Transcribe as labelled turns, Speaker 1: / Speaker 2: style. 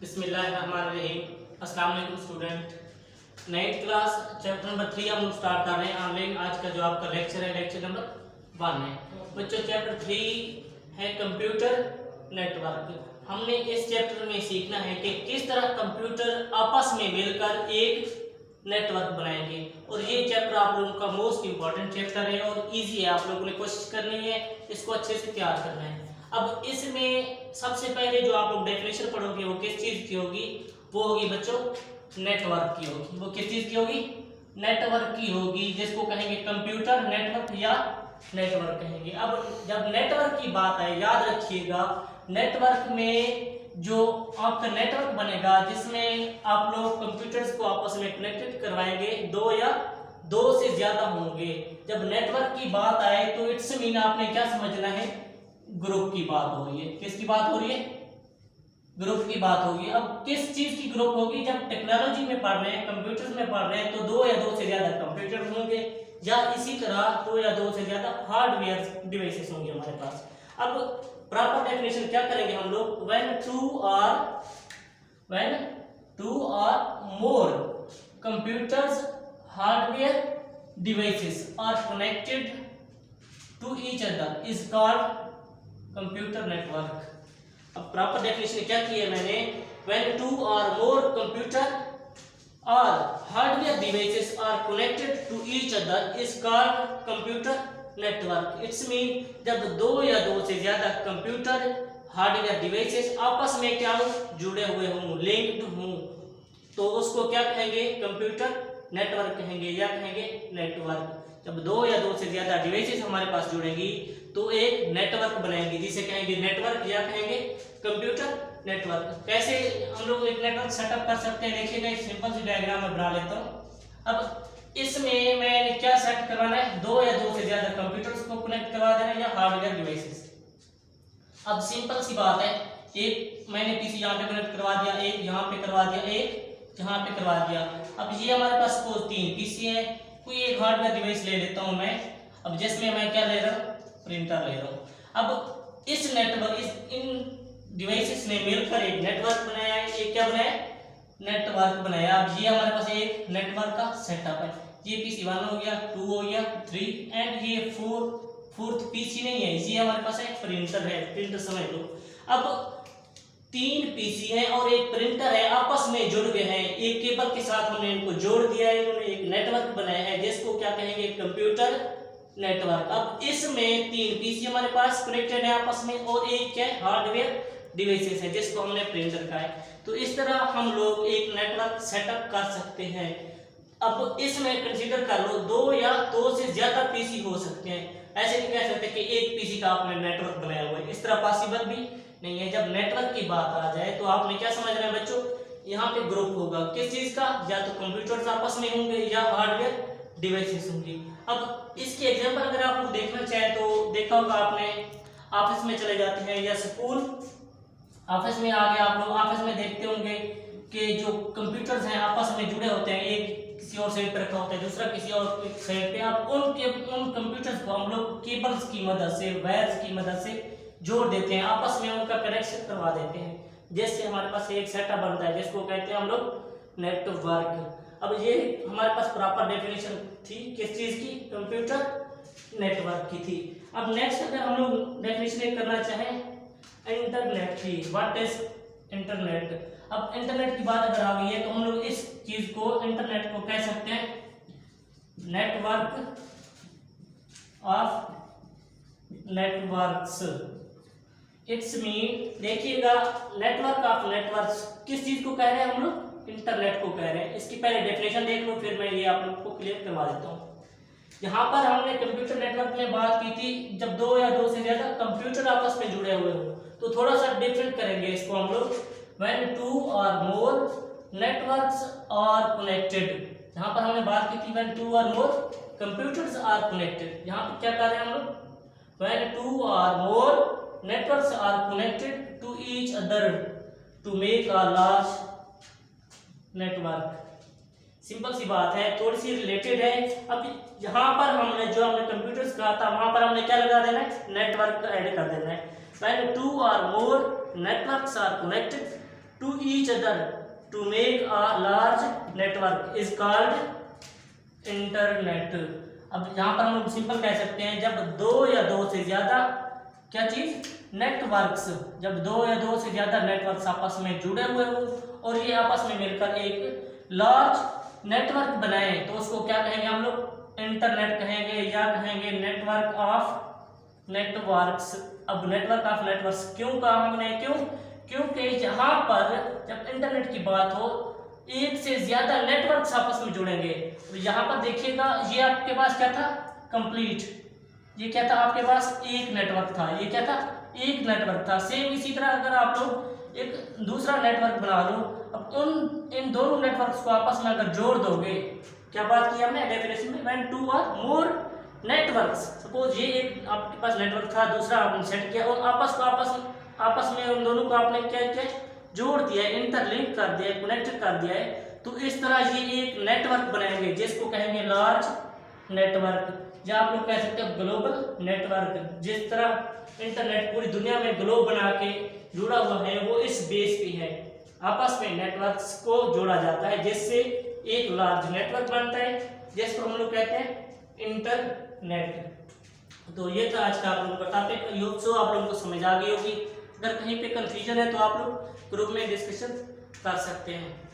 Speaker 1: बिस्मिल्लाहिर्रहमानिर्रहीम। अस्सलाम वालेकुम student. 9th class chapter number 3 हम लोग स्टार्ट कर रहे हैं ऑनलाइन। आज का जो आपका लेक्चर है लेक्चर नंबर 1 है। बच्चों चैप्टर 3 है कंप्यूटर नेटवर्क। हमने इस चैप्टर में सीखना है कि किस तरह कंप्यूटर आपस में मिलकर एक नेटवर्क बनाएंगे, और ये चैप्टर आप लोगों का मोस्ट इंपॉर्टेंट चैप्टर है और इजी है। आप लोगों ने कोशिश करनी है इसको अच्छे से तैयार करना है। अब इसमें सबसे पहले जो आप लोग डेफिनेशन पढ़ोगे वो किस चीज की होगी? वो होगी बच्चों नेटवर्क की होगी। वो किस चीज की होगी? नेटवर्क की होगी, जिसको कहेंगे कंप्यूटर नेटवर्क या नेटवर्क कहेंगे। अब जब नेटवर्क की बात आए, याद रखिएगा नेटवर्क में जो आपका नेटवर्क बनेगा जिसमें आप लोग कंप्यूटर्स को आपस में कनेक्टेड करवाएंगे, दो या दो से ज्यादा होंगे। जब नेटवर्क की बात आए तो इट्स मीन आपने क्या समझना है? ग्रुप की बात हो रही है। किसकी बात हो रही है? ग्रुप की बात होगी। अब किस चीज की ग्रुप होगी? जब टेक्नोलॉजी में पढ़ रहे हैं, कंप्यूटर्स में पढ़ रहे हैं, तो दो या दो से ज्यादा कंप्यूटर होंगे, या इसी तरह दो या दो से ज्यादा हार्डवेयर डिवाइसेस होंगे हमारे पास। अब प्रॉपर डेफिनेशन क्या करेंगे हम लोग? When two are more computers hardware devices are connected to each other is called computer network. अब प्रॉपर डेफिनेशन क्या की है मैंने? When two or more computer और hardware devices are connected to each other is called computer network. It's mean जब दो या दो से ज्यादा कंप्यूटर हार्डवेयर डिवाइसेस आपस में क्या हो? जुड़े हुए हों, लिंक्ड हों, तो उसको क्या कहेंगे? कंप्यूटर नेटवर्क कहेंगे या कहेंगे नेटवर्क। जब दो या दो से ज्यादा डिवाइसेस हमारे पास जुड़ेंगी तो एक नेटवर्क बनाएंगे, जिसे कहेंगे नेटवर्क या कहेंगे कंप्यूटर नेटवर्क। कैसे हम लोग एक नेटवर्क सेटअप कर सकते हैं? देखिएगा एक सिंपल सी डायग्राम में बना लेता हूं। अब इसमें मैंने क्या सेट करवाना है? दो या दो से ज्यादा कंप्यूटर्स को कनेक्ट करवा देना है या हार्डवेयर डिवाइसेस। अब सिंपल सी बात है, एक मैंने पीसी यहाँ पे कनेक्ट करवा दिया, एक यहाँ पे करवा दिया, एक यहाँ पे करवा दिया। अब ये हमारे पास सपोज 3 पीसी है। कोई एक हार्डवेयर डिवाइस ले लेता हूं मैं। अब जिसमें मैं क्या ले रहा हूं? प्रिंटर ले रहा हूं। अब इस नेटवर्क इन डिवाइसेस ने मिलकर एक नेटवर्क बनाया है। ये क्या बनाया? नेटवर्क बनाया। अब ये हमारे पास एक नेटवर्क का सेटअप है। ये पीसी 1 हो गया, 2 हो गया, 3 एंड ये फोर्थ पीसी नहीं है, ये हमारे पास एक प्रिंटर है। प्रिंटर समझ लो। अब 3 पीसी है और एक प्रिंटर है, आपस में जुड़ गए हैं। एक केबल के साथ हमने इनको जोड़ दिया है, इन्होंने एक नेटवर्क बनाया है जिसको क्या कहेंगे? Computer network. अब इसमें 3 पीसी हमारे पास कनेक्टेड है आपस में, और एक क्या है? हार्डवेयर डिवाइसेस है जिसको हमने प्रिंटर कहा है। तो इस तरह हम लोग एक नेटवर्क सेटअप कर सकते हैं। अब इसमें कंसीडर कर लो दो या दो से ज्यादा पीसी हो सकते हैं। ऐसे नहीं कह सकते कि एक पीसी का आपने नेटवर्क बनाया हुआ है, इस तरह पॉसिबल भी नहीं है। जब नेटवर्क की बात आ जाए तो आपने क्या समझना है बच्चों? यहाँ पे ग्रुप होगा किस चीज का? या तो कंप्यूटर्स आपस में होंगे या हार्डवेयर डिवाइसेस होंगी। अब इसके एग्जांपल अगर आप लोग देखना चाहें तो देखा होगा आपने, ऑफिस में चले जाते हैं या स्कूल ऑफिस में आ गए, आप लोग ऑफिस में देखते होंगे कि जो कंप्यूटर्स हैं आपस में जुड़े होते हैं। एक किसी और साइड पर रखा होता है, दूसरा किसी और साइड पे। आप उन कंप्यूटर्स को हम लोग केबल्स की मदद से, वायर्स की मदद से जोड़ देते हैं, आपस में उनका कनेक्शन करवा देते हैं, जिससे हमारे पास एक सेटअप बनता है जिसको कहते हैं हम लोग नेटवर्क। अब ये हमारे पास प्रॉपर डेफिनेशन थी किस चीज की? कंप्यूटर नेटवर्क की थी। अब नेक्स्ट अगर हम लोग डेफिनेशन करना चाहें इंटरनेट की, व्हाट इज इंटरनेट। अब इंटरनेट की बात अगर आ गई है तो हम लोग इस चीज को, इंटरनेट को कह सकते हैं network of networks. It's mean देखिएगा नेटवर्क ऑफ नेटवर्क्स किस चीज को कह रहे हैं हम लोग? इंटरनेट को कह रहे हैं। इसकी पहले डेफिनेशन देख लो, फिर मैं ये आप लोग को क्लियर करवा देता हूँ। यहाँ पर हमने कंप्यूटर नेटवर्क में बात की थी जब दो या दो से ज्यादा कंप्यूटर आपस में जुड़े हुए हो, तो थोड़ा सा डिफरेंट करेंगे इसको हम लोग। When 2 or more networks are connected, यहाँ पर हमने बात की थी when 2 or more computers are connected। यहाँ पर क्या कर रहे हैं हम लोग? When 2 or more networks are connected to each other to make a large network। Simple सी बात है, थोड़ी सी रिलेटेड है। अब यहाँ पर हमने जो हमने कंप्यूटर्स कहा था वहां पर हमने क्या लगा देना है? नेटवर्क ऐड कर देना है। When 2 or more networks are connected to each other to make a large network is called internet। अब यहाँ पर हम लोग सिंपल कह सकते हैं जब दो या दो से ज्यादा क्या चीज नेटवर्क्स, जब दो या दो से ज्यादा नेटवर्क्स आपस में जुड़े हुए हो और ये आपस में मिलकर एक लार्ज नेटवर्क बनाए तो उसको क्या कहेंगे हम लोग, इंटरनेट कहेंगे या कहेंगे नेटवर्क ऑफ नेटवर्क्स। अब नेटवर्क ऑफ नेटवर्क्स क्यों कहा हमने, क्योंकि जहां पर जब इंटरनेट की बात हो एक से ज्यादा नेटवर्क्स आपस में जुड़ेंगे। तो यहाँ पर देखिएगा ये आपके पास क्या था, कंप्लीट, ये क्या था आपके पास एक नेटवर्क था, ये क्या था एक नेटवर्क था। सेम इसी तरह अगर आप लोग एक दूसरा नेटवर्क बना लो, अब इन दोनों नेटवर्क्स को आपस में अगर जोड़ दोगे, क्या बात की हमने डेफिनेशन में, when two are more networks, suppose ये एक आपके पास नेटवर्क था, दूसरा आपने सेट किया और आपस में उन दोनों को आपने क्या किया, जोड़ दिया, इंटरलिंक कर दिया, कनेक्ट कर दिया है, तो इस तरह ये एक नेटवर्क बनाएंगे जिसको कहेंगे लार्ज नेटवर्क, या आप लोग कह सकते हो ग्लोबल नेटवर्क। जिस तरह इंटरनेट पूरी दुनिया में ग्लोब बना के जुड़ा हुआ है वो इस बेस पे है, आपस में नेटवर्क्स को जोड़ा जाता है जिससे एक लार्ज नेटवर्क बनता है जिसको हम लोग कहते हैं इंटरनेट। तो ये था आज का आप लोगों का टॉपिक। आई होप सो आप लोगों को समझ आ गई होगी। अगर कहीं पे कंफ्यूजन है तो आप लोग ग्रुप में डिस्कशन कर सकते हैं।